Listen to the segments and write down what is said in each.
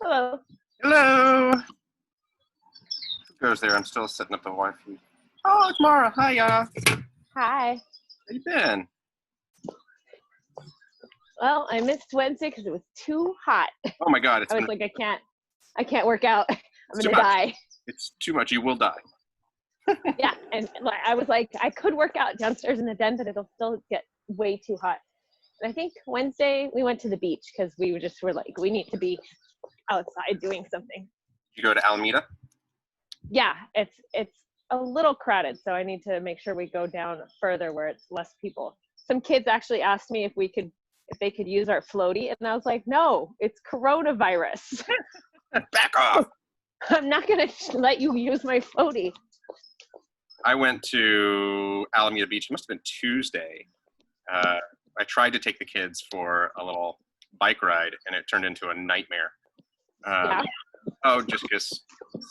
Hello. Hello. Who goes there? I'm still setting up the Wi-Fi. Oh, it's Mara. Hiya. Hi. How you been? Well, I missed Wednesday because it was too hot. Oh my God! I was like, I can't work out. I'm gonna die. It's too much. You will die. Yeah, and I was like, I could work out downstairs in the den, but it'll still get way too hot. And I think Wednesday we went to the beach because we were like, we need to be outside doing something. You go to Alameda? Yeah, it's a little crowded, so I need to make sure we go down further where it's less people. Some kids actually asked me if they could use our floaty, and I was like, no, it's coronavirus. Back off. I'm not gonna let you use my floaty. I went to Alameda Beach. It must have been Tuesday. I tried to take the kids for a little bike ride, and it turned into a nightmare. Yeah. Oh, just because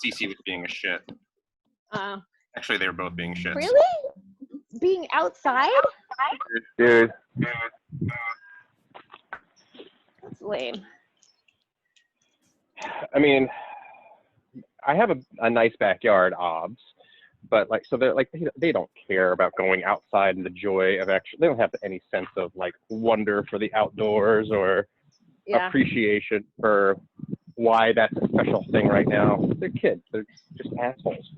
Cece was being a shit. Actually, they were both being shits. Really? Being outside? Dude. That's lame. I mean, I have a nice backyard, obs, but like, so they're like, they don't care about going outside and the joy of actually, they don't have any sense of like wonder for the outdoors or appreciation for why that's a special thing right now. They're kids. They're just assholes.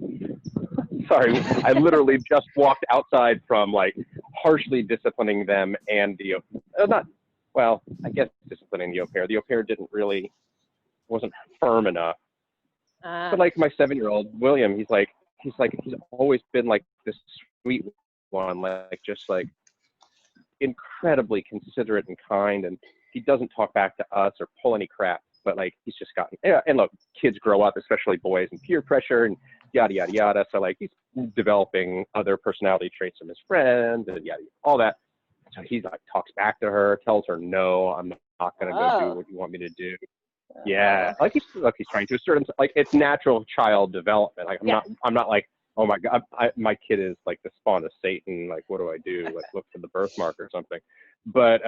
Sorry, I literally just walked outside from like harshly disciplining them and the, I guess disciplining the au pair. The au pair wasn't firm enough. But like my 7-year-old William, he's always been like this sweet one, like just like incredibly considerate and kind, and he doesn't talk back to us or pull any crap. But like he's just gotten, and look, kids grow up, especially boys, and peer pressure and yada yada yada. So like he's developing other personality traits from his friends and yada all that. So he's like talks back to her, tells her no, I'm not gonna go do what you want me to do. Yeah, like he's trying to assert himself. Like it's natural child development. Like I'm not like, oh my God, my kid is like the spawn of Satan. Like what do I do? Like look for the birthmark or something. But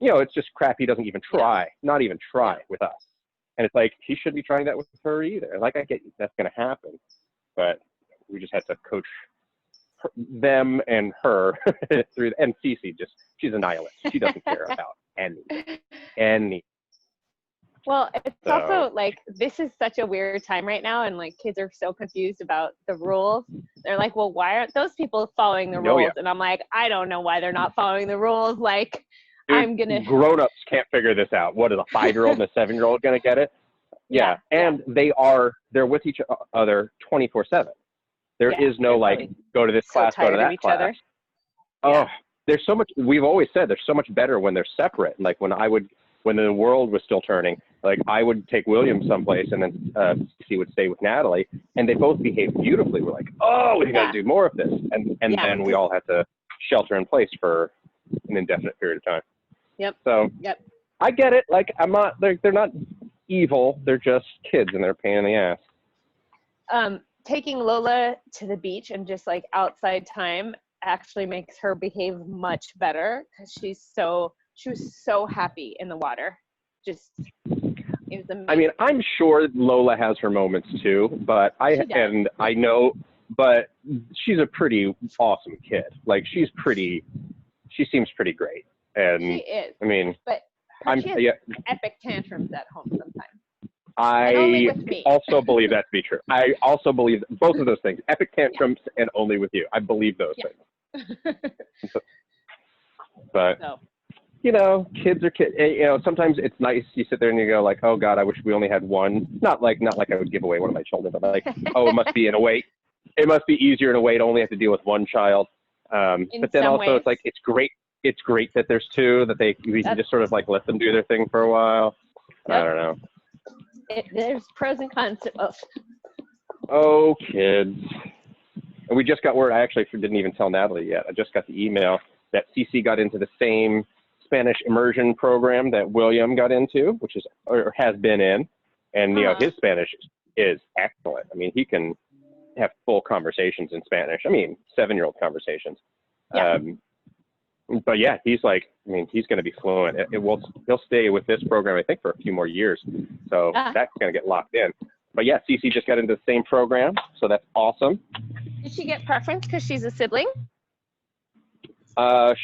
it's just crap. He doesn't even try, not even try with us. And it's like he shouldn't be trying that with her either. Like I get that's gonna happen, but we just had to coach them and her through. And Cece she's a nihilist. She doesn't care about any. Well, it's also like, this is such a weird time right now, and like kids are so confused about the rules. They're like, well, why aren't those people following the rules? And I'm like, I don't know why they're not following the rules. Like, dude, grown-ups can't figure this out. What is a 5-year-old and a 7-year-old gonna get it? Yeah. And they're with each other 24/7. There is no like, go to this class, go to that class. Other. Oh, there's so much. We've always said there's so much better when they're separate. Like when the world was still turning, like I would take William someplace and then he would stay with Natalie, and they both behaved beautifully. We're like, oh, we got to do more of this. And then we all had to shelter in place for an indefinite period of time. Yep. So I get it. Like they're not evil. They're just kids and they're a pain in the ass. Taking Lola to the beach and just like outside time actually makes her behave much better because she was so happy in the water. It was amazing. I mean, I'm sure Lola has her moments too, but I know, but she's a pretty awesome kid. Like she seems pretty great. And she is. I mean, but she has epic tantrums at home sometimes. I also believe that to be true. I also believe both of those things, epic tantrums and only with you. I believe those things. But kids are kids. Sometimes it's nice. You sit there and you go like, oh God, I wish we only had one. Not like I would give away one of my children, but like, oh, it must be it must be easier in a way to only have to deal with one child. But then also it's like, it's great that there's two, that we can just sort of like let them do their thing for a while. I don't know. There's pros and cons to both. Oh, kids. And we just got word, I actually didn't even tell Natalie yet. I just got the email that Cece got into the same Spanish immersion program that William got into, which is, or has been in. And, you know, his Spanish is excellent. I mean, he can have full conversations in Spanish. I mean, 7-year-old conversations. Yeah. But yeah, he's like, I mean, he's going to be fluent. He'll stay with this program, I think, for a few more years. So that's going to get locked in. But yeah, Cece just got into the same program, so that's awesome. Did she get preference because she's a sibling?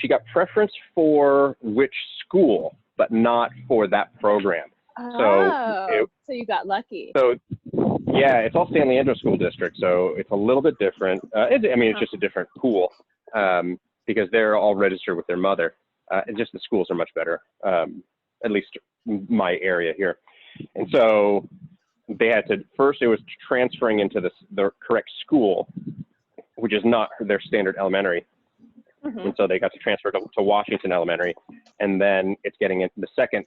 She got preference for which school, but not for that program. Oh, so you got lucky. So yeah, it's all San Leandro School District, so it's a little bit different. It's just a different pool because they're all registered with their mother. And just the schools are much better, at least my area here. And so they had to, first it was transferring into the correct school, which is not their standard elementary. And so they got to transfer to Washington Elementary. And then it's getting into, the second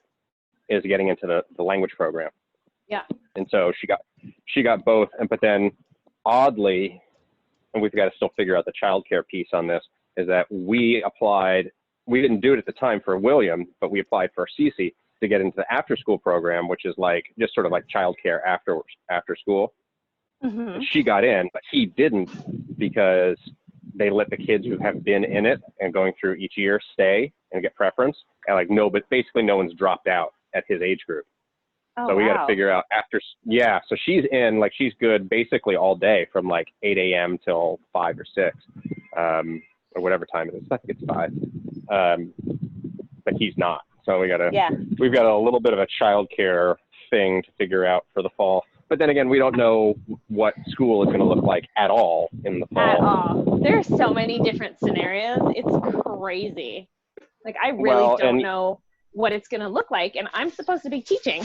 is getting into the language program. Yeah. And so she got both. But then oddly, and we've got to still figure out the childcare piece on this, is that we didn't do it at the time for William, but we applied for Cece to get into the after school program, which is like just sort of like childcare after school. She got in, but he didn't, because they let the kids who have been in it and going through each year stay and get preference. And like, no, but basically no one's dropped out at his age group. So we got to figure out so she's in, like, she's good basically all day from like 8 a.m. till 5 or 6, or whatever time it is. I think it's 5. But he's not. So we've got a little bit of a childcare thing to figure out for the fall. But then again, we don't know what school is going to look like at all in the fall. At all. There's so many different scenarios. It's crazy. Like, I really don't know what it's going to look like, and I'm supposed to be teaching.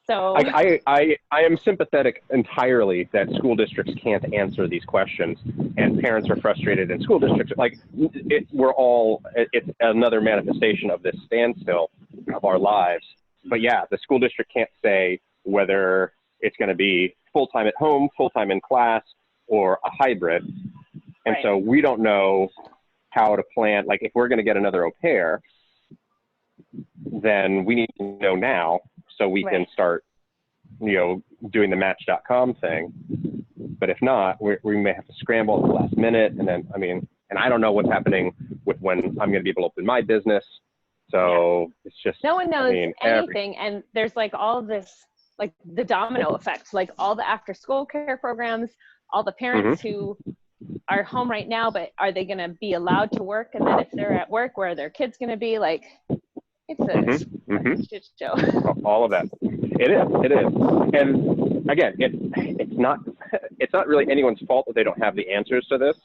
So I am sympathetic entirely that school districts can't answer these questions, and parents are frustrated in school districts. Like, it's another manifestation of this standstill of our lives. But yeah, the school district can't say whether it's going to be full-time at home, full-time in class, or a hybrid. And so we don't know how to plan. Like, if we're going to get another au pair, then we need to know now so we can start, doing the Match.com thing. But if not, we may have to scramble at the last minute. And then, and I don't know what's happening with when I'm going to be able to open my business. So it's just, no one knows anything. And there's like all this, like the domino effect, like all the after school care programs, all the parents who are home right now, but are they going to be allowed to work? And then if they're at work, where are their kids going to be? Like, it's a shit show. All of that. It is. And again, it's not really anyone's fault that they don't have the answers to this.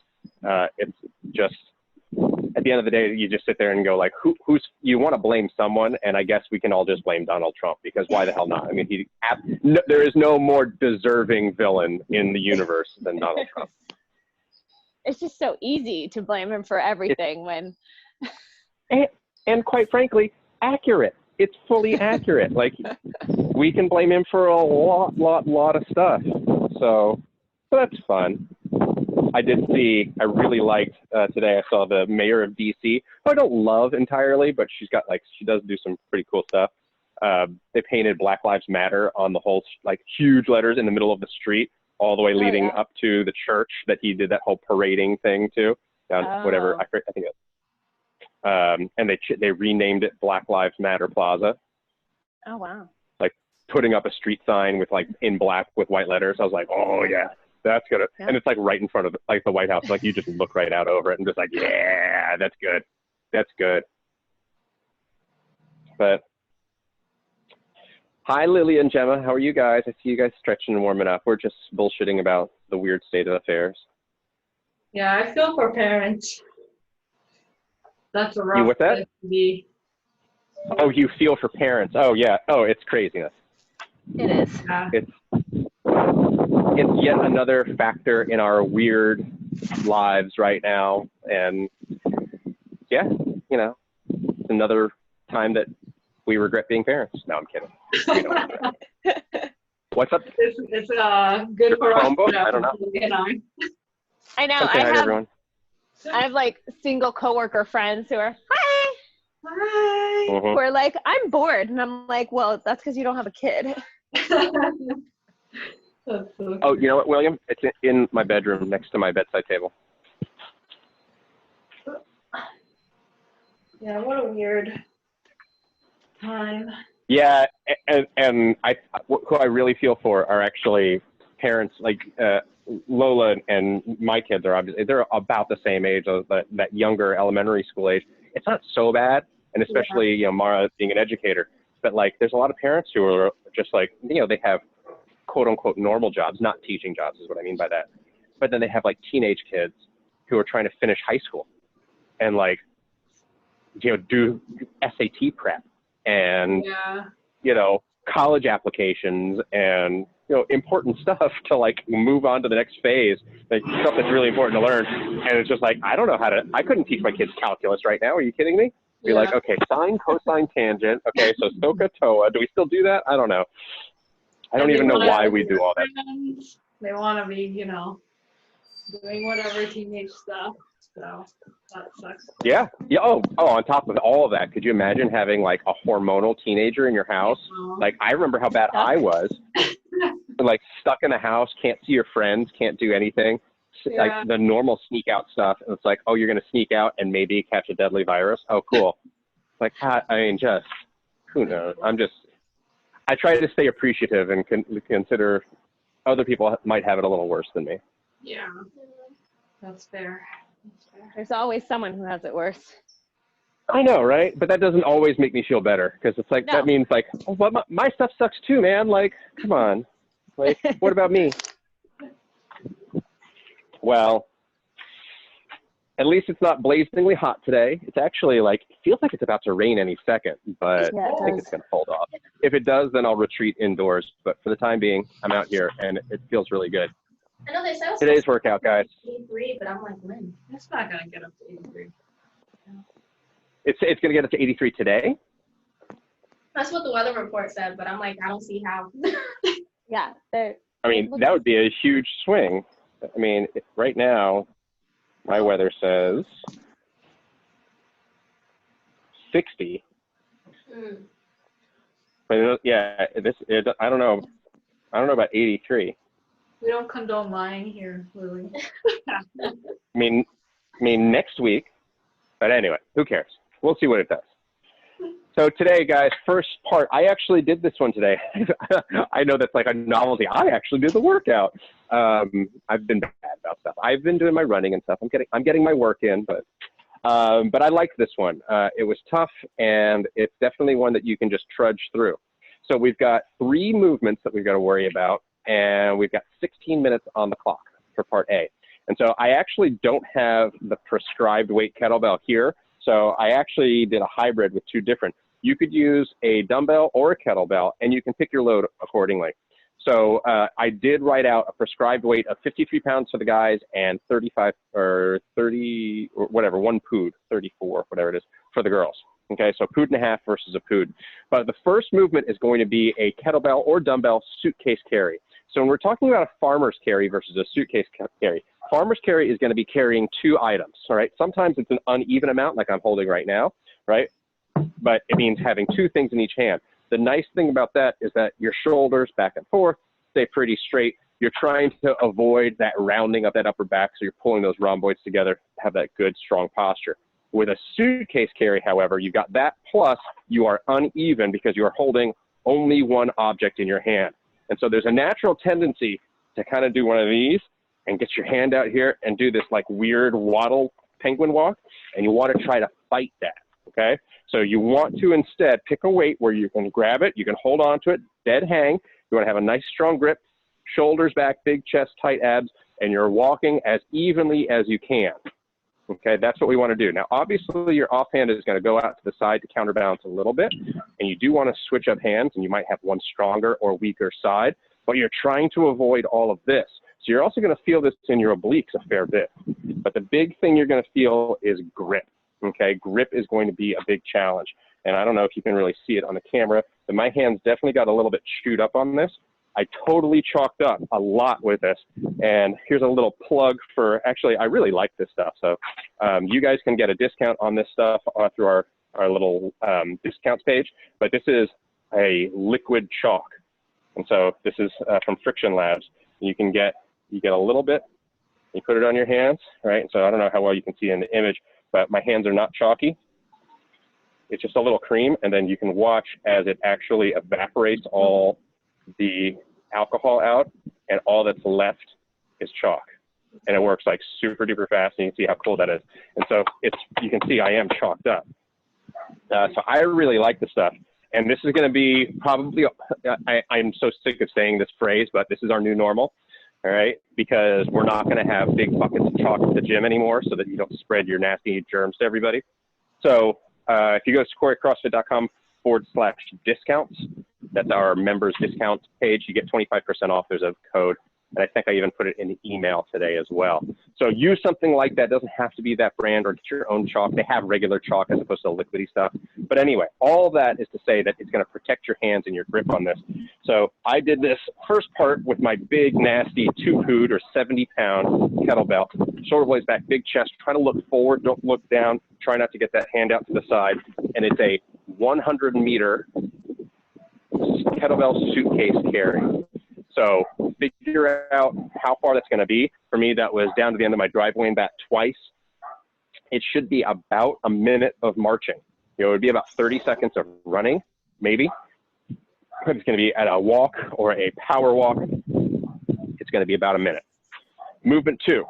It's just, at the end of the day, you just sit there and go like, who's you want to blame someone, and I guess we can all just blame Donald Trump, because why the hell not? I mean, there is no more deserving villain in the universe than Donald Trump. It's just so easy to blame him for everything and quite frankly, accurate. It's fully accurate. Like, we can blame him for a lot of stuff. So that's fun. I really liked today. I saw the mayor of DC, who I don't love entirely, but she does do some pretty cool stuff. They painted Black Lives Matter on the whole, like, huge letters in the middle of the street, all the way leading up to the church that he did that whole parading thing to, whatever, I think it was. And they renamed it Black Lives Matter Plaza. Oh, wow. Like, putting up a street sign with, like, in black with white letters. I was like, oh yeah, that's good. Yeah. And it's like right in front of like the White House. Like, you just look right out over it and just like, yeah, that's good. That's good. But hi, Lily and Gemma. How are you guys? I see you guys stretching and warming up. We're just bullshitting about the weird state of affairs. Yeah, I feel for parents. That's a rough with that? place to be. Oh, you feel for parents. Oh, yeah. Oh, it's craziness. It is. Yeah. It's yet another factor in our weird lives right now. And yeah, it's another time that we regret being parents. No, I'm kidding. We don't regret. What's up? It's good for us. I don't know. I know. Come say hi to everyone. I have like single coworker friends who are, hi. Hi. Mm-hmm. Who are like, I'm bored. And I'm like, well, that's because you don't have a kid. That's so Oh, cute. you know what, William? It's in my bedroom next to my bedside table. Yeah, what a weird time. Yeah, and who I really feel for are actually parents like Lola and my kids are obviously, they're about the same age, that younger elementary school age. It's not so bad, and especially, you know, Mara being an educator, but like there's a lot of parents who are just like, you know, they have quote unquote normal jobs, not teaching jobs is what I mean by that. But then they have like teenage kids who are trying to finish high school and like, you know, do SAT prep and, you know, college applications and, you know, important stuff to like move on to the next phase, like stuff that's really important to learn. And it's just like, I don't know I couldn't teach my kids calculus right now. Are you kidding me? Be like, okay, sine, cosine, tangent. Okay, so SOHCAHTOA. Do we still do that? I don't know. I don't even know why we do all that. They want to be, you know, doing whatever teenage stuff. So that sucks. Yeah. Yeah. Oh, on top of all of that, could you imagine having like a hormonal teenager in your house? Like, I remember how bad I was. Like, stuck in the house, can't see your friends, can't do anything. Like the normal sneak out stuff. And it's like, oh, you're going to sneak out and maybe catch a deadly virus. Oh, cool. Like, I mean, just, who knows? I try to stay appreciative and consider other people might have it a little worse than me. Yeah, that's fair. There's always someone who has it worse. I know, right? But that doesn't always make me feel better, because it's like, that means like, oh, but my stuff sucks too, man. Like, come on. Like, what about me? Well, at least it's not blazingly hot today. It's actually like, it feels like it's about to rain any second, but I think it's going to hold off. If it does, then I'll retreat indoors. But for the time being, I'm out here and it feels really good. I know they said Today's workout, guys. 83, but I'm like, when? It's not going to get up to 83. It's going to get up to 83 today? That's what the weather report said, but I'm like, I don't see how. Yeah. I mean, that would be a huge swing. I mean, right now, my weather says 60. But yeah, I don't know about 83. We don't condone lying here, Lily. I mean next week. But anyway, who cares? We'll see what it does. So today, guys, first part, I actually did this one today. I know that's like a novelty. I actually did the workout. I've been bad about stuff. I've been doing my running and stuff. I'm getting my work in, but I liked this one. It was tough, and it's definitely one that you can just trudge through. So we've got 3 movements that we've got to worry about, and we've got 16 minutes on the clock for part A. And so I actually don't have the prescribed weight kettlebell here. So I actually did a hybrid with 2 different. You could use a dumbbell or a kettlebell, and you can pick your load accordingly. So I did write out a prescribed weight of 53 pounds for the guys and 35 or 30 or whatever, 1 pood, 34, whatever it is, for the girls. Okay, so pood and a half versus a pood. But the first movement is going to be a kettlebell or dumbbell suitcase carry. So when we're talking about a farmer's carry versus a suitcase carry, farmer's carry is going to be carrying 2 items, all right? Sometimes it's an uneven amount like I'm holding right now, right? But it means having 2 things in each hand. The nice thing about that is that your shoulders back and forth stay pretty straight. You're trying to avoid that rounding of that upper back, so you're pulling those rhomboids together to have that good, strong posture. With a suitcase carry, however, you've got that plus you are uneven because you are holding only one object in your hand. And so there's a natural tendency to kind of do one of these and get your hand out here and do this like weird waddle penguin walk, and you want to try to fight that, okay? So you want to instead pick a weight where you can grab it, you can hold on to it, dead hang. You want to have a nice strong grip, shoulders back, big chest, tight abs, and you're walking as evenly as you can. Okay, that's what we want to do. Now, obviously, your offhand is going to go out to the side to counterbalance a little bit, and you do want to switch up hands, and you might have one stronger or weaker side, but you're trying to avoid all of this. So you're also going to feel this in your obliques a fair bit. But the big thing you're going to feel is grip. Okay, grip is going to be a big challenge. And I don't know if you can really see it on the camera, but my hands definitely got a little bit chewed up on this. I totally chalked up a lot with this. And here's a little plug for, actually, I really like this stuff. So you guys can get a discount on this stuff through our little discounts page, but this is a liquid chalk. And so this is from Friction Labs. You get a little bit, you put it on your hands, right? So I don't know how well you can see in the image, but my hands are not chalky. It's just a little cream, and then you can watch as it actually evaporates all the alcohol out, and all that's left is chalk. And it works like super duper fast, and you can see how cool that is. And so you can see I am chalked up. So I really like this stuff. And this is going to be probably, I'm so sick of saying this phrase, but this is our new normal, all right? Because we're not going to have big buckets of chalk at the gym anymore so that you don't spread your nasty germs to everybody. So if you go to sequoiacrossfit.com/discounts, that's our members discount page. You get 25% off. There's a code. And I think I even put it in the email today as well. So use something like that. It doesn't have to be that brand, or get your own chalk. They have regular chalk as opposed to liquidy stuff. But anyway, all that is to say that it's going to protect your hands and your grip on this. So I did this first part with my big, nasty 2-pood or 70-pound kettlebell. Shoulder blades back, big chest. Try to look forward. Don't look down. Try not to get that hand out to the side. And it's a 100-meter kettlebell suitcase carry. So figure out how far that's going to be. For me, that was down to the end of my driveway and back twice. It should be about a minute of marching. You know, it would be about 30 seconds of running, maybe. If it's going to be at a walk or a power walk, it's going to be about a minute. Movement 2,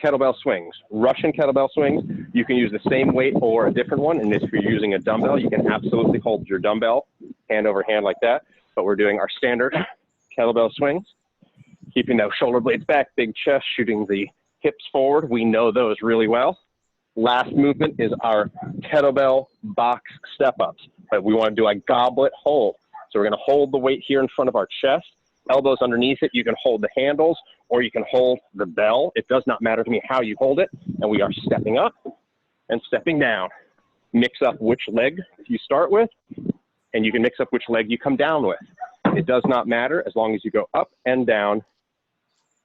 kettlebell swings. Russian kettlebell swings, you can use the same weight or a different one. And if you're using a dumbbell, you can absolutely hold your dumbbell hand over hand like that. But we're doing our standard kettlebell swings, keeping those shoulder blades back, big chest, shooting the hips forward. We know those really well. Last movement is our kettlebell box step-ups. But we want to do a goblet hold. So we're going to hold the weight here in front of our chest, elbows underneath it. You can hold the handles or you can hold the bell. It does not matter to me how you hold it. And we are stepping up and stepping down. Mix up which leg you start with, and you can mix up which leg you come down with. It does not matter. As long as you go up and down,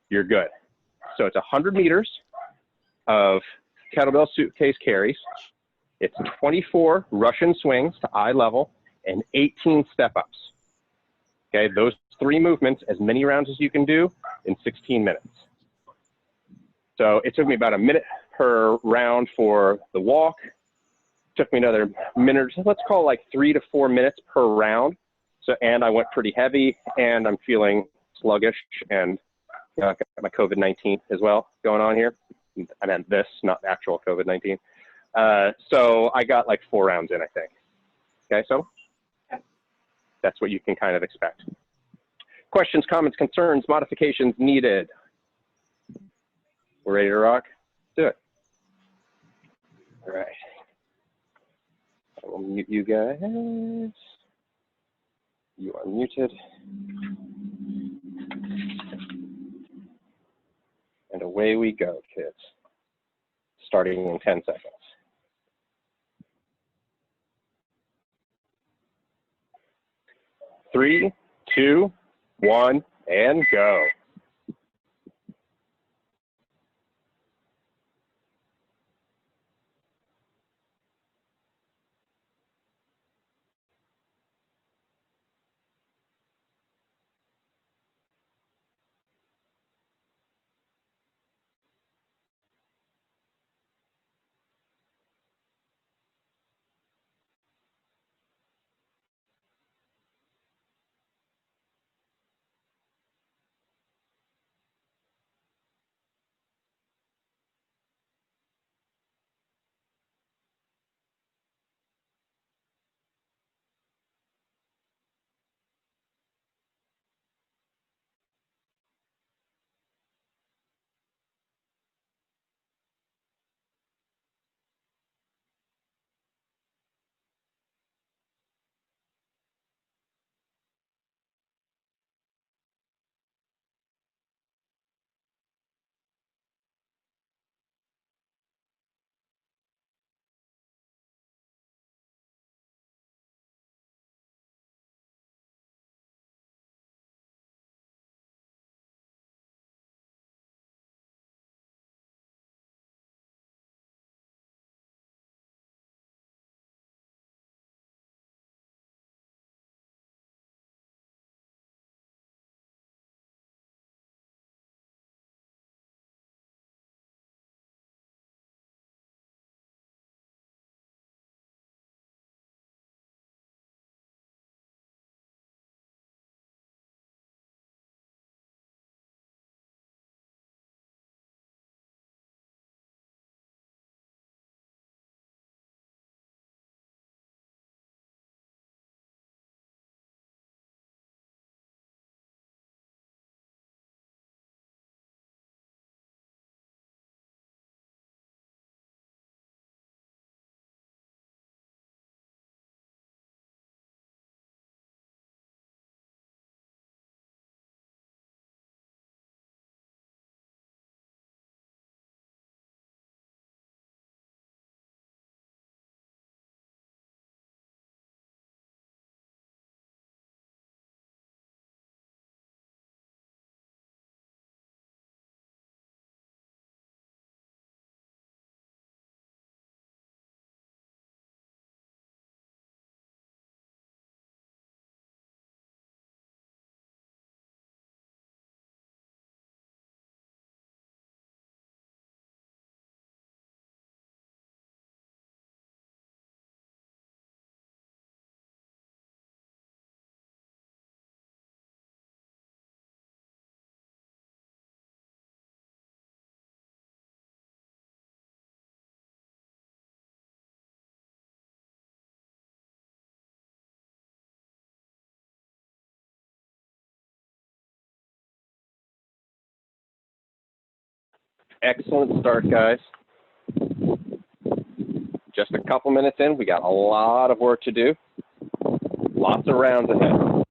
you're good. So it's 100 meters of kettlebell suitcase carries. It's 24 Russian swings to eye level and 18 step-ups. Okay, those 3 movements, as many rounds as you can do in 16 minutes. So it took me about a minute per round for the walk. Took me another minute, let's call it like 3 to 4 minutes per round. So, and I went pretty heavy, and I'm feeling sluggish, and you know, I've got my COVID-19 as well going on here. I meant this, not actual COVID-19. So I got like 4 rounds in, I think. Okay, so that's what you can kind of expect. Questions, comments, concerns, modifications needed. We're ready to rock? Do it. All right. I will mute you guys. You are muted. And away we go, kids. Starting in 10 seconds. 3, 2, 1, and go. Excellent start, guys. Just a couple minutes in, we got a lot of work to do. Lots of rounds ahead.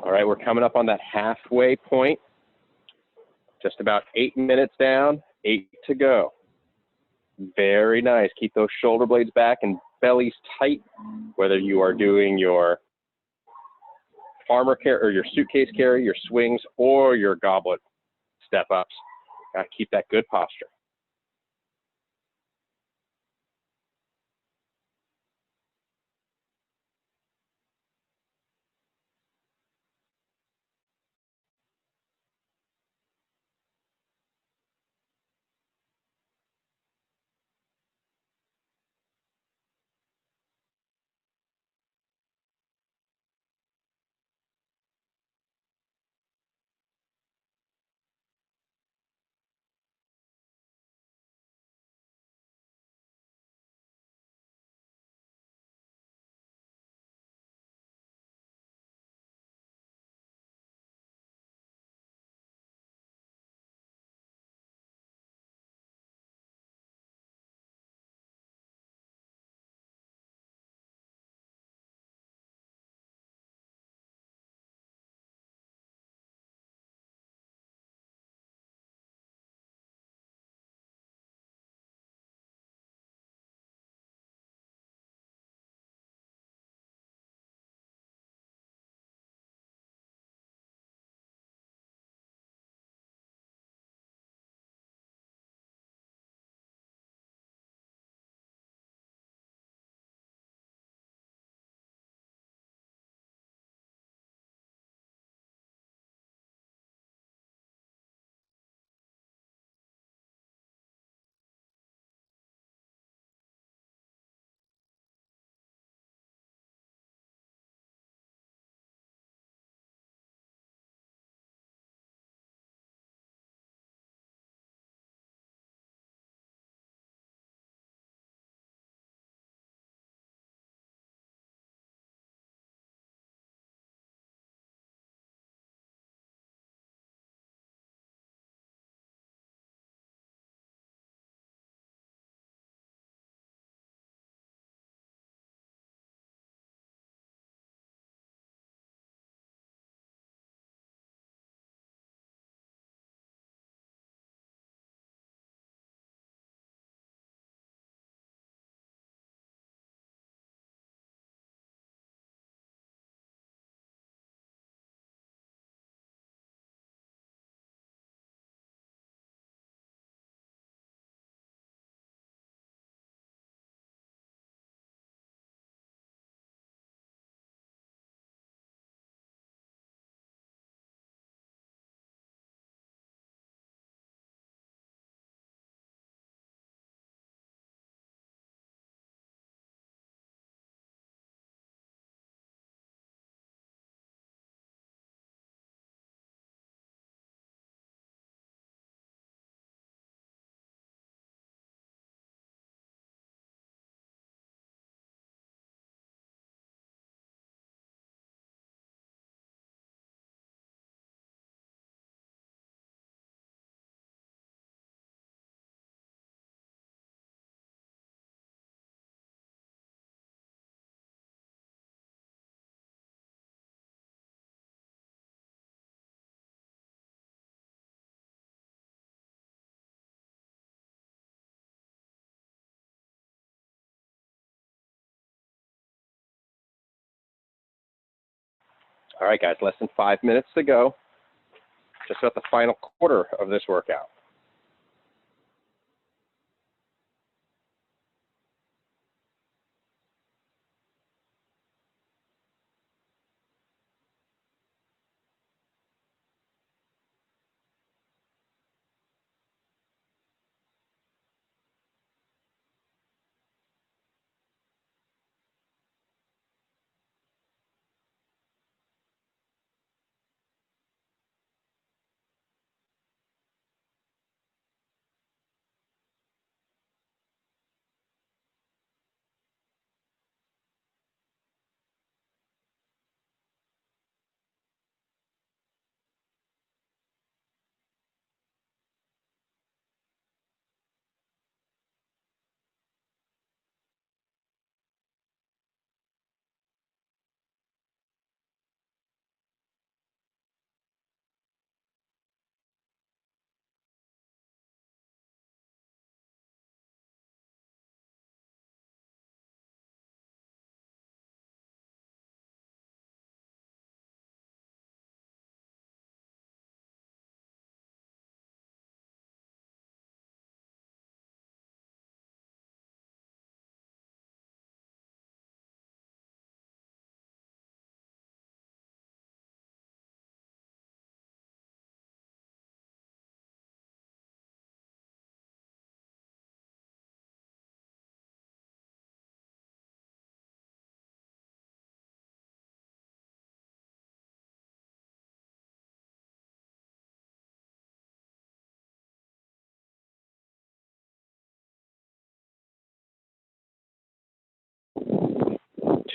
All right, we're coming up on that halfway point. Just about 8 minutes down, 8 to go. Very nice. Keep those shoulder blades back and bellies tight, whether you are doing your farmer carry or your suitcase carry, your swings, or your goblet step ups. Gotta keep that good posture. All right, guys, less than 5 minutes to go. Just about the final quarter of this workout.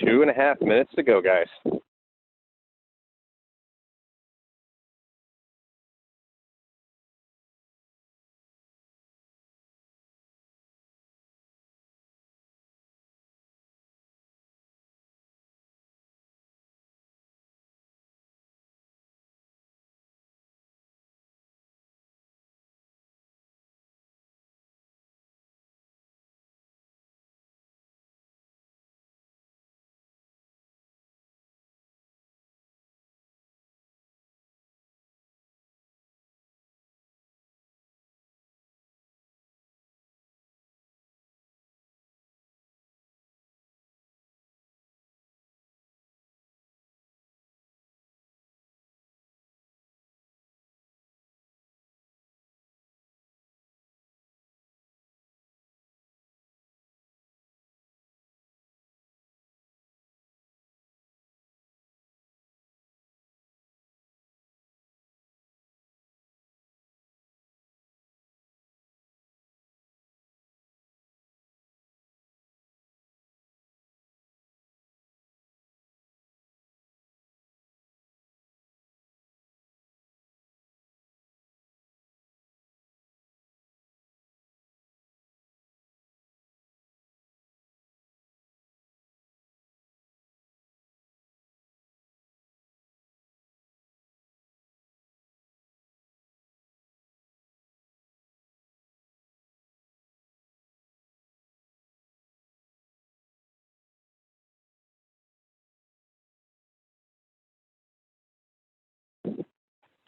Two and a half minutes to go, guys.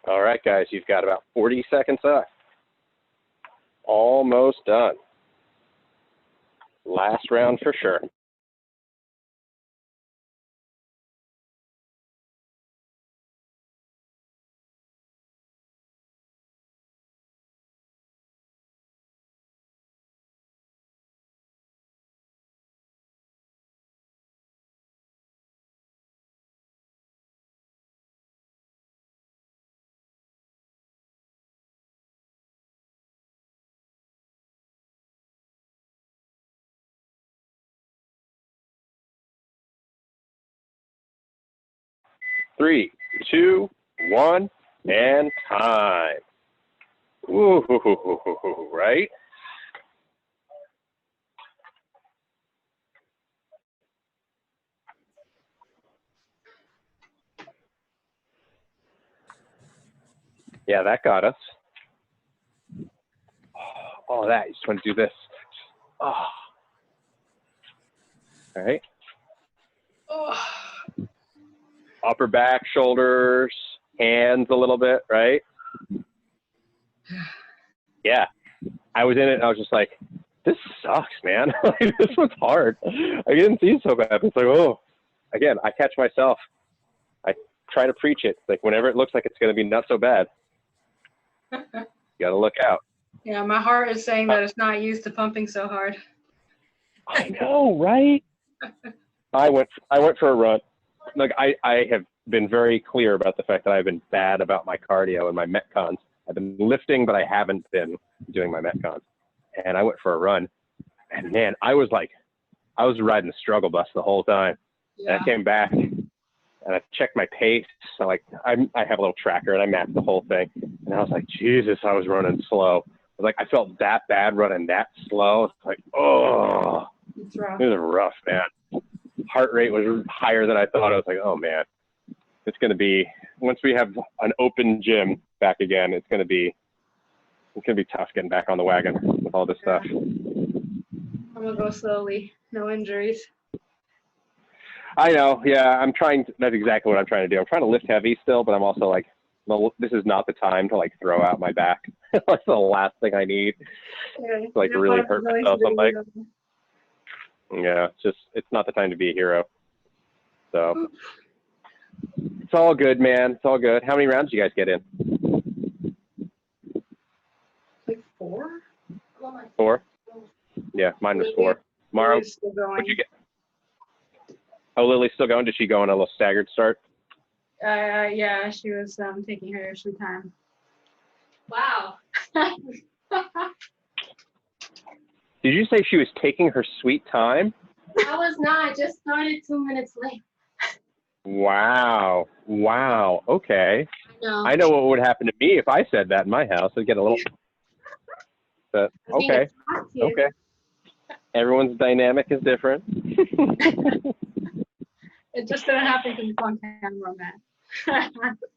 All right, guys, you've got about 40 seconds left. Almost done. Last round for sure. Three, two, one, and time. Ooh, right? Yeah, that got us. Oh, that, you just want to do this. Oh. All right. Oh. upper back, shoulders, hands a little bit, right? Yeah. I was in it and I was just like, this sucks, man. Like, this one's hard. I didn't see it so bad. It's like, oh, again, I catch myself. I try to preach it. Like, whenever it looks like it's going to be not so bad, you got to look out. Yeah, my heart is saying that it's not used to pumping so hard. I know, right? I went for a run. Like, I have been very clear about the fact that I've been bad about my cardio and my Metcons. I've been lifting, but I haven't been doing my Metcons. And I went for a run, and man, I was riding the struggle bus the whole time. Yeah. And I came back and I checked my pace. So like, I have a little tracker and I mapped the whole thing. And I was like, Jesus, I was running slow. Like, I felt that bad running that slow. It's like, oh, It's rough. it was rough, man. Heart rate was higher than I thought. I was like, oh man, it's going to be, once we have an open gym back again, it's going to be tough getting back on the wagon with all this stuff. I'm gonna go slowly. No injuries. I know. Yeah, that's exactly what I'm trying to do. I'm trying to lift heavy still, but I'm also like, well, this is not the time to like throw out my back. That's the last thing I need. Yeah, To, like, really hurt myself. I'm like, yeah, it's not the time to be a hero. So it's all good, man. It's all good. How many rounds do you guys get in? Like 4? 4? Yeah, mine was 4. Mara, what'd you get? Oh, Lily's still going? Did she go on a little staggered start? Yeah, she was taking her sweet time. Wow. Did you say she was taking her sweet time? I was not. I just started 2 minutes late. Wow. Wow. Okay. I know what would happen to me if I said that in my house. I'd get a little. But okay. Okay. Everyone's dynamic is different. It just didn't happen because it's on camera, man.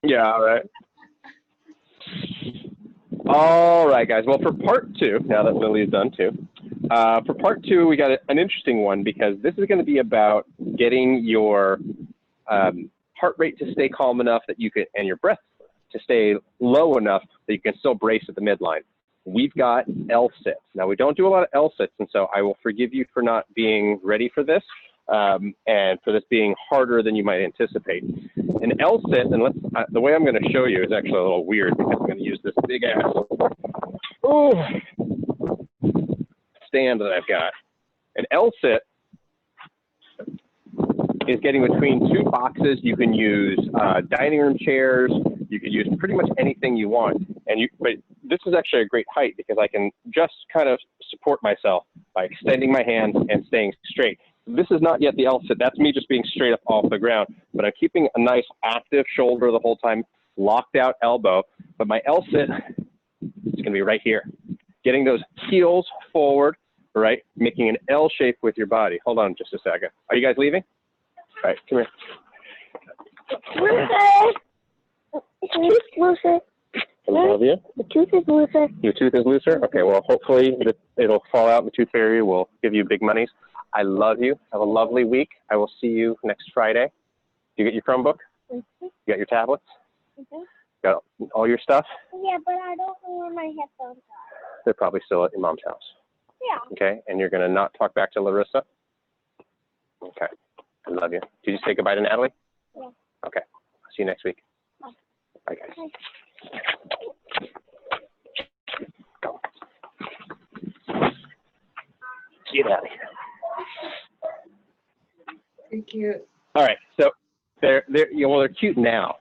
Yeah. All right. All right, guys. Well, for part 2, now that Lily is done too, for part 2, we got an interesting one because this is going to be about getting your heart rate to stay calm enough that you can, and your breath to stay low enough that you can still brace at the midline. We've got L-sits. Now, we don't do a lot of L-sits, and so I will forgive you for not being ready for this and for this being harder than you might anticipate. An L-sit, and the way I'm going to show you is actually a little weird because I'm going to use this big ass stand that I've got. An L-sit is getting between 2 boxes. You can use dining room chairs. You can use pretty much anything you want. But this is actually a great height because I can just kind of support myself by extending my hands and staying straight. This is not yet the L-sit. That's me just being straight up off the ground. But I'm keeping a nice active shoulder the whole time, locked out elbow. But my L-sit is going to be right here. Getting those heels forward, right? Making an L shape with your body. Hold on just a second. Are you guys leaving? All right, come here. Looser. Can I love you? The tooth is looser. Your tooth is looser? Okay, well, hopefully it'll fall out and the tooth fairy will give you big monies. I love you. Have a lovely week. I will see you next Friday. You get your Chromebook? Mm-hmm. You got your tablets? Mm-hmm. Got all your stuff? Yeah, but I don't know where my headphones are. They're probably still at your mom's house. Yeah. Okay, and you're going to not talk back to Larissa? Okay, I love you. Did you say goodbye to Natalie? Yeah. Okay, see you next week. Bye. Bye, guys. Bye. Go. Get out of here. Thank you. All right, so they're cute now.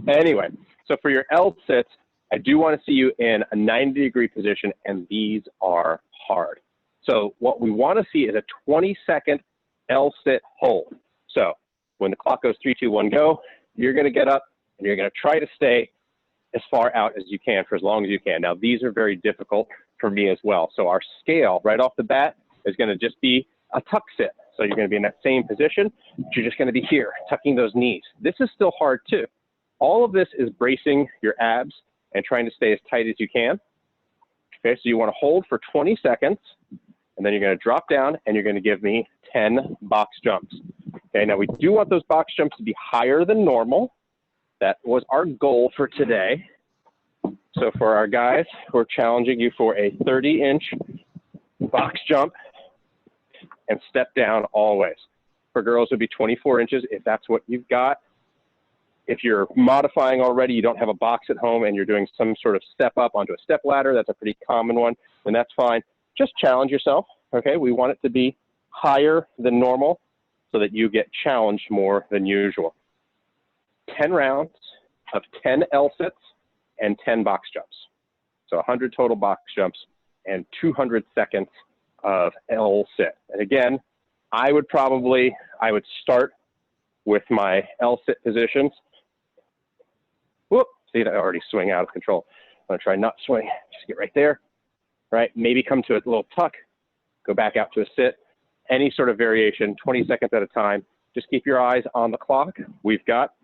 Anyway, so for your L-sits, I do want to see you in a 90-degree position, and these are hard. So what we want to see is a 20-second L-sit hold. So when the clock goes 3, 2, 1, go, you're going to get up, and you're going to try to stay as far out as you can for as long as you can. Now, these are very difficult for me as well. So our scale right off the bat is going to just be a tuck sit. So you're going to be in that same position, but you're just going to be here, tucking those knees. This is still hard too. All of this is bracing your abs and trying to stay as tight as you can. Okay, so you want to hold for 20 seconds, and then you're going to drop down, and you're going to give me 10 box jumps. Okay, now we do want those box jumps to be higher than normal. That was our goal for today. So for our guys, we're challenging you for a 30-inch box jump and step down always. For girls, it would be 24 inches if that's what you've got. If you're modifying already, you don't have a box at home and you're doing some sort of step up onto a step ladder, that's a pretty common one, then that's fine. Just challenge yourself, okay? We want it to be higher than normal so that you get challenged more than usual. 10 rounds of 10 L-sits and 10 box jumps. So 100 total box jumps and 200 seconds of L-sit. And again, I would start with my L-sit positions. Whoop, see, I already swing out of control. I'm gonna try not swing, just get right there, right? Maybe come to a little tuck, go back out to a sit. Any sort of variation, 20 seconds at a time. Just keep your eyes on the clock. We've got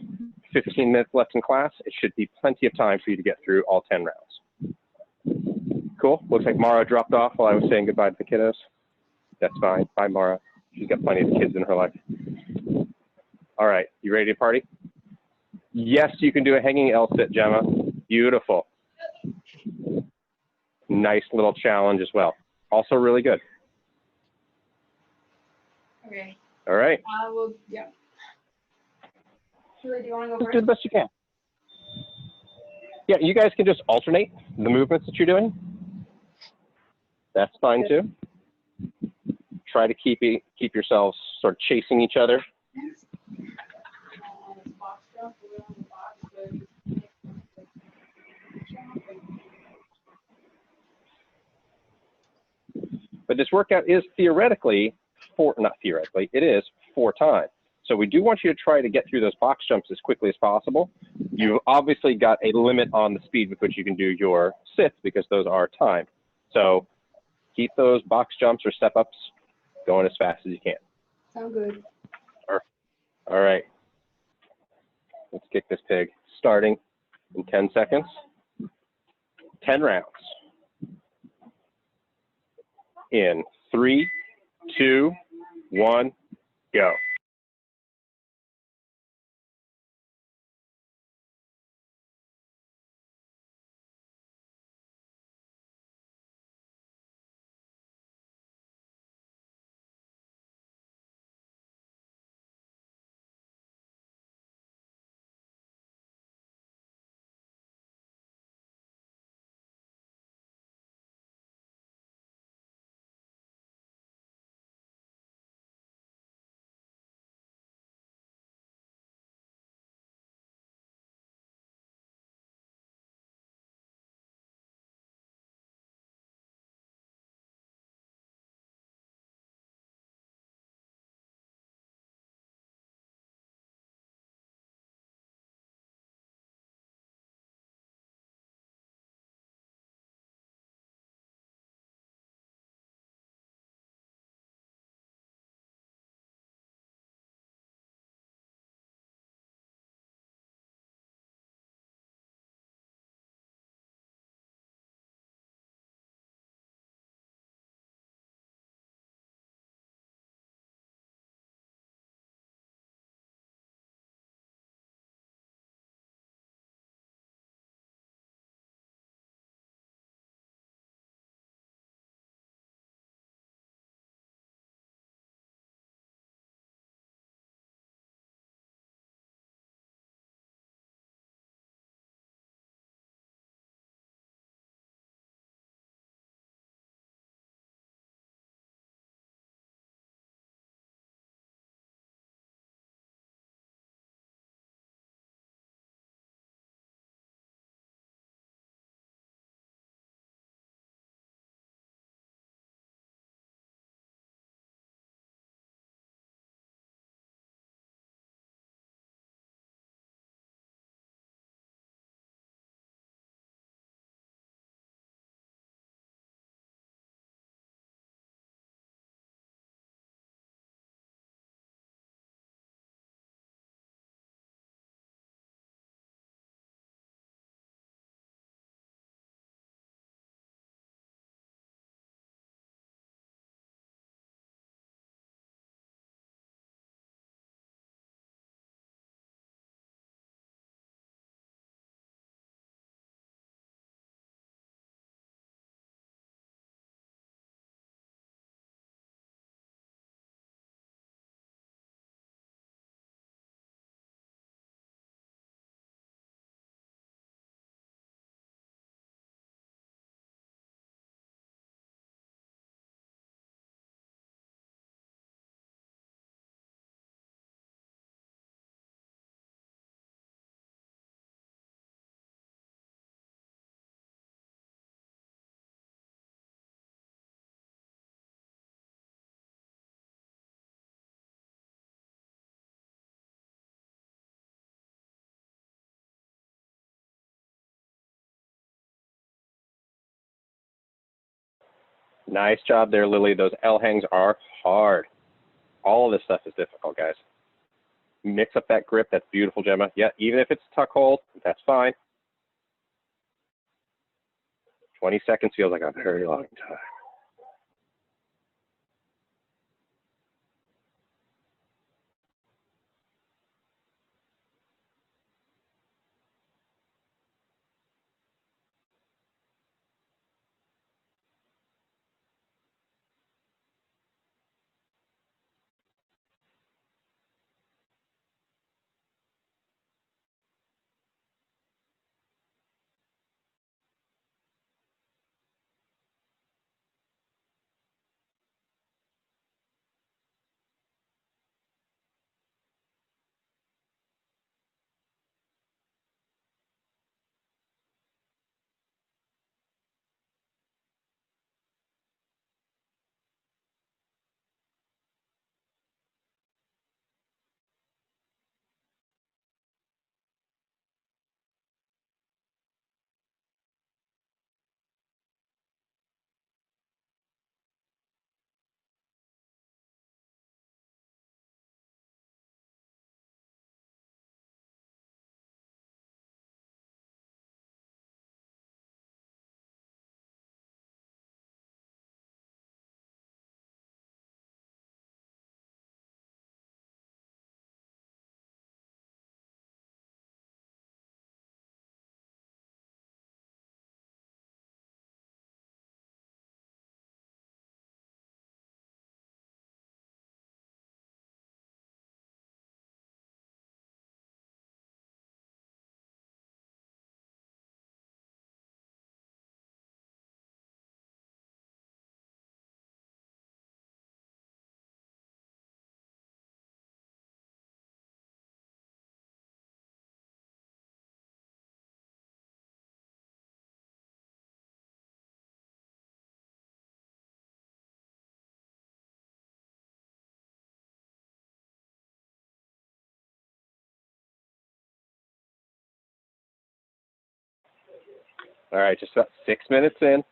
15 minutes left in class. It should be plenty of time for you to get through all 10 rounds. Cool, looks like Mara dropped off while I was saying goodbye to the kiddos. That's fine, bye Mara. She's got plenty of kids in her life. All right, you ready to party? Yes, you can do a hanging L-sit, Gemma. Beautiful. Nice little challenge as well. Also really good. Okay. All right. Yeah. Julie, do you want to go Just first? do the best you can. Yeah, you guys can just alternate the movements that you're doing. That's fine too. Try to keep yourselves sort of chasing each other. But this workout is theoretically it is 4 times. So we do want you to try to get through those box jumps as quickly as possible. You've obviously got a limit on the speed with which you can do your sits because those are timed. So keep those box jumps or step ups going as fast as you can. Sound good. All right. Let's kick this pig. Starting in 10 seconds. 10 rounds. In 3, 2, 1, go. Nice job there, Lily. Those L hangs are hard. All of this stuff is difficult, guys. Mix up that grip. That's beautiful, Gemma. Yeah, even if it's tuck hold, that's fine. 20 seconds feels like a very long time. All right, just about 6 minutes in.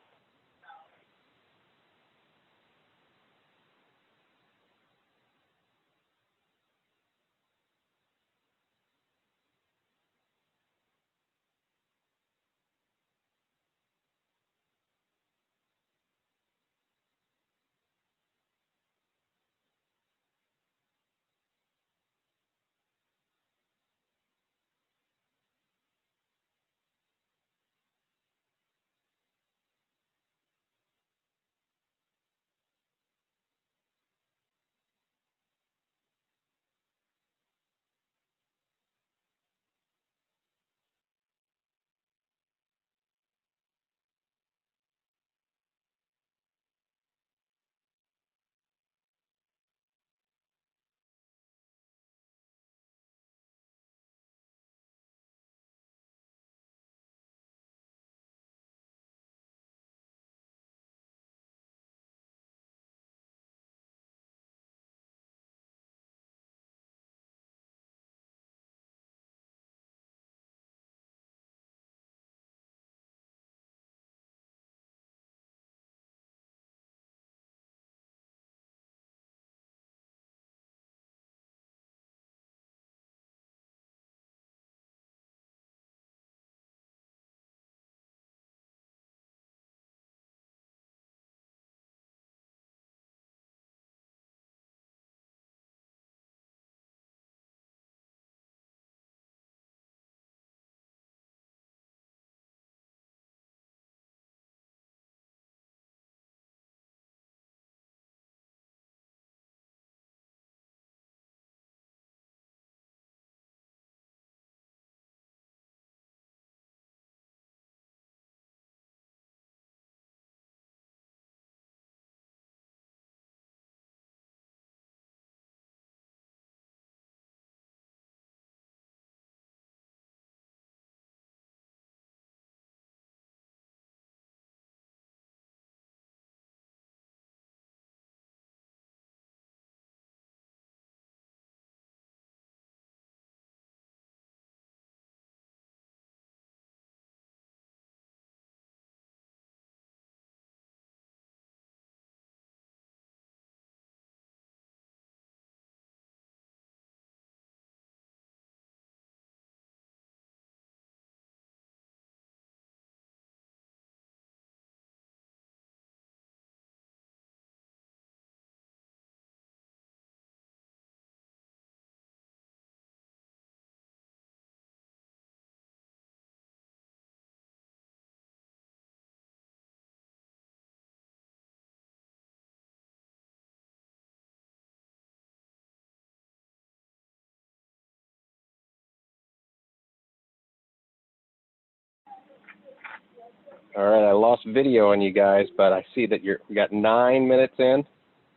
All right, I lost video on you guys, but I see that we got 9 minutes in.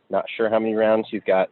Not sure how many rounds you've got.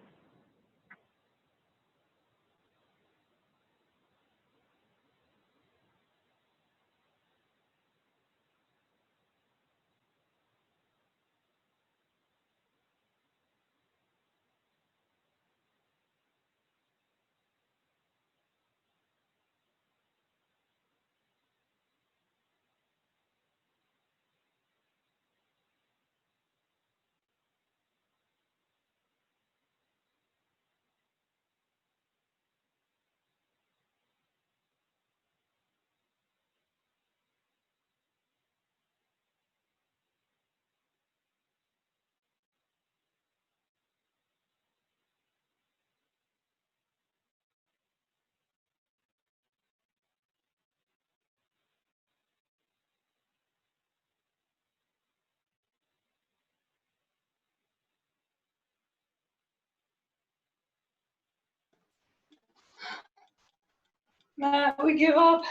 Matt, we give up.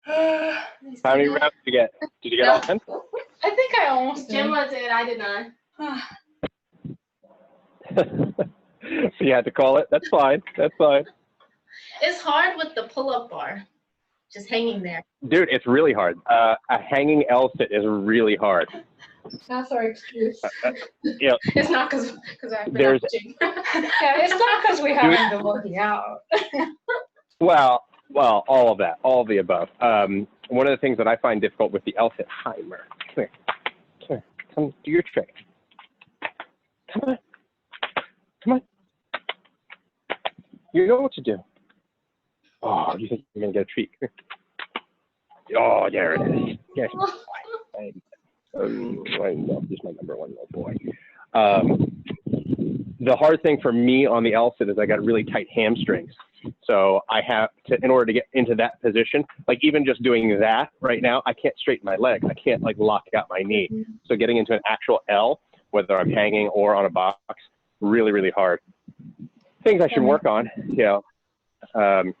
How many rounds did you get? Did you get all 10? I think I almost did. Gemma did. I did not. So you had to call it. That's fine. That's fine. It's hard with the pull-up bar, just hanging there. Dude, it's really hard. A hanging L sit is really hard. That's our excuse. Yeah. It's not because I've been There's- watching. Yeah, it's not because we haven't been working out. Well, all of that, all of the above. One of the things that I find difficult with the L sit. Hi, Mer. Come here. Come do your trick. Come on. Come on. You know what to do. Oh, you think you're gonna get a treat? Oh, there it is. Yes, my boy. He's my number one little boy. The hard thing for me on the L sit is I got really tight hamstrings. So I have to, in order to get into that position, like even just doing that right now, I can't straighten my leg. I can't like lock out my knee. So getting into an actual L, whether I'm hanging or on a box, really, really hard. Things I should work on, you know,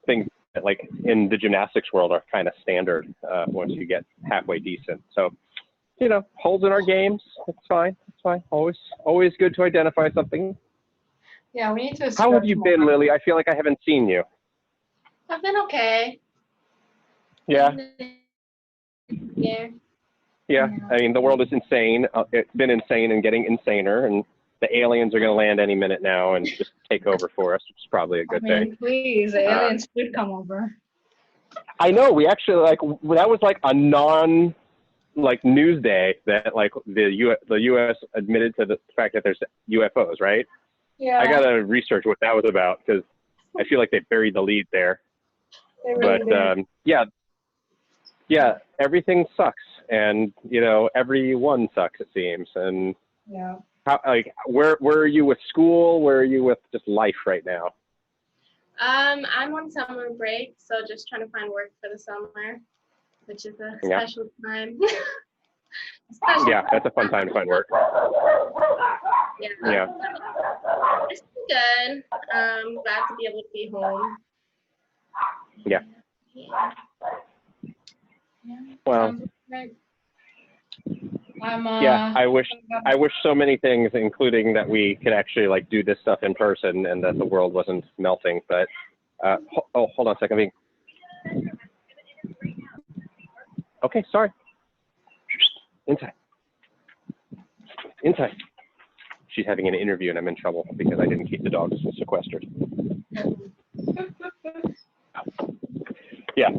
things that like in the gymnastics world are kind of standard once you get halfway decent. So, you know, holes in our games, it's fine. It's fine. Always good to identify something. Yeah, we need to. How have you been, Lily? I feel like I haven't seen you. I've been okay. Yeah. Yeah. Yeah. I mean, the world is insane. It's been insane and getting insaner, and the aliens are going to land any minute now and just take over for us, which is probably a good thing. Please, aliens should come over. I know. We actually that was like a news day that like the U.S. admitted to the fact that there's UFOs, right? Yeah. I gotta research what that was about because I feel like they buried the lead there. They really But yeah, everything sucks, and you know everyone sucks it seems. And yeah. how where are you with school? Where are you with just life right now? I'm on summer break, so just trying to find work for the summer, which is a special time. Yeah, that's a fun time to find work. Yeah. It's been good. Glad to be able to be home. Yeah. Well. Yeah, I wish so many things, including that we could actually like do this stuff in person and that the world wasn't melting. But hold on a second. Okay, sorry. Inside. She's having an interview and I'm in trouble because I didn't keep the dogs sequestered. Yeah.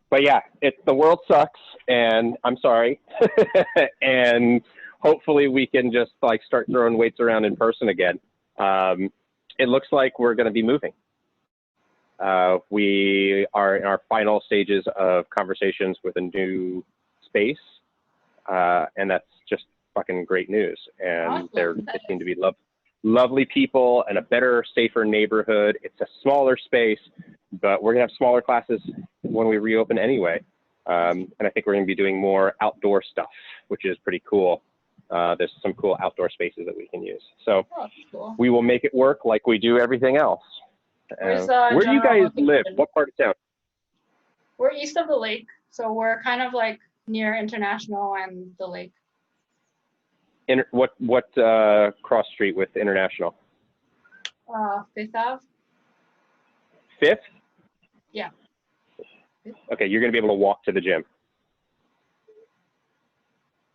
But yeah, the world sucks and I'm sorry. And hopefully we can just like start throwing weights around in person again. It looks like we're going to be moving. We are in our final stages of conversations with a new space. And that's just fucking great news. And they seem to be lovely people and a better, safer neighborhood. It's a smaller space, but we're gonna have smaller classes when we reopen anyway. And I think we're gonna be doing more outdoor stuff, which is pretty cool. There's some cool outdoor spaces that we can use. So Oh, cool. we will make it work like we do everything else. Where's, where do you guys live? location? What part of town? We're east of the lake, so we're kind of like near International and the lake. What cross street with International? Fifth Ave. Fifth? Yeah. Okay, you're gonna be able to walk to the gym.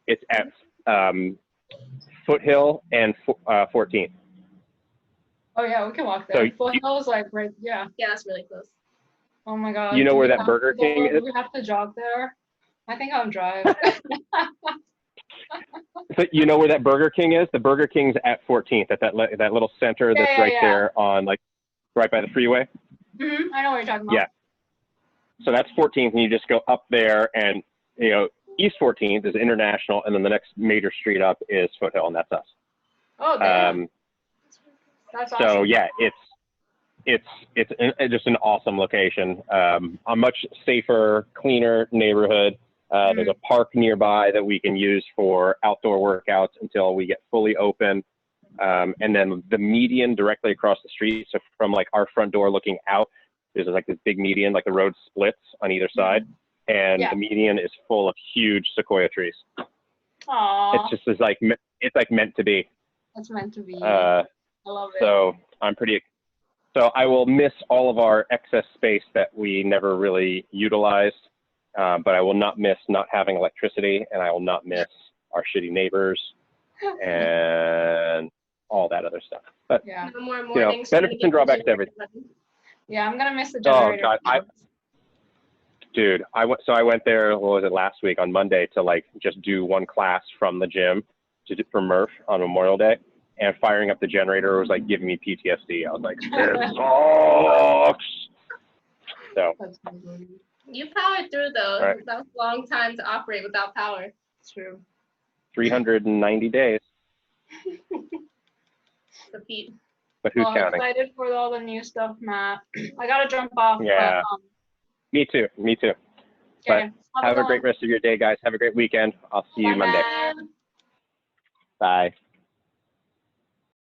It's at Foothill and 14th. Oh yeah, we can walk there. So Foothill is like right, yeah. Yeah, that's really close. Oh my God. You know do where we that have Burger to go- King is? Do we have to jog there? I think I'll drive. So you know where that Burger King is? The Burger King's at 14th, at that little center that's right there on like right by the freeway. Mm-hmm. I know what you're talking about. Yeah. So that's 14th, and you just go up there, and you know, East 14th is International, and then the next major street up is Foothill, and that's us. Oh, damn. That's awesome. So yeah, it's just an awesome location. A much safer, cleaner neighborhood. There's a park nearby that we can use for outdoor workouts until we get fully open. And then the median directly across the street. So from like our front door looking out, there's like this big median, like the road splits on either side. And the median is full of huge sequoia trees. Aww. It's just it's like meant to be. It's meant to be. I love it. So so I will miss all of our excess space that we never really utilized. But I will not miss not having electricity, and I will not miss our shitty neighbors and all that other stuff. But No more mornings. benefits and drawbacks to everything. Yeah, I'm gonna miss the generator. Oh God, dude, I went there. What was it, last week on Monday to like just do one class from the gym for Murph on Memorial Day, and firing up the generator was like giving me PTSD. I was like, this sucks. So. You powered through though. Right. That was a long time to operate without power. It's true. 390 days. Repeat. But who's counting? I'm excited for all the new stuff, Matt. I gotta jump off. Yeah. But, Me too. Okay. But have a great rest of your day, guys. Have a great weekend. I'll see you Monday. Bye. Bye.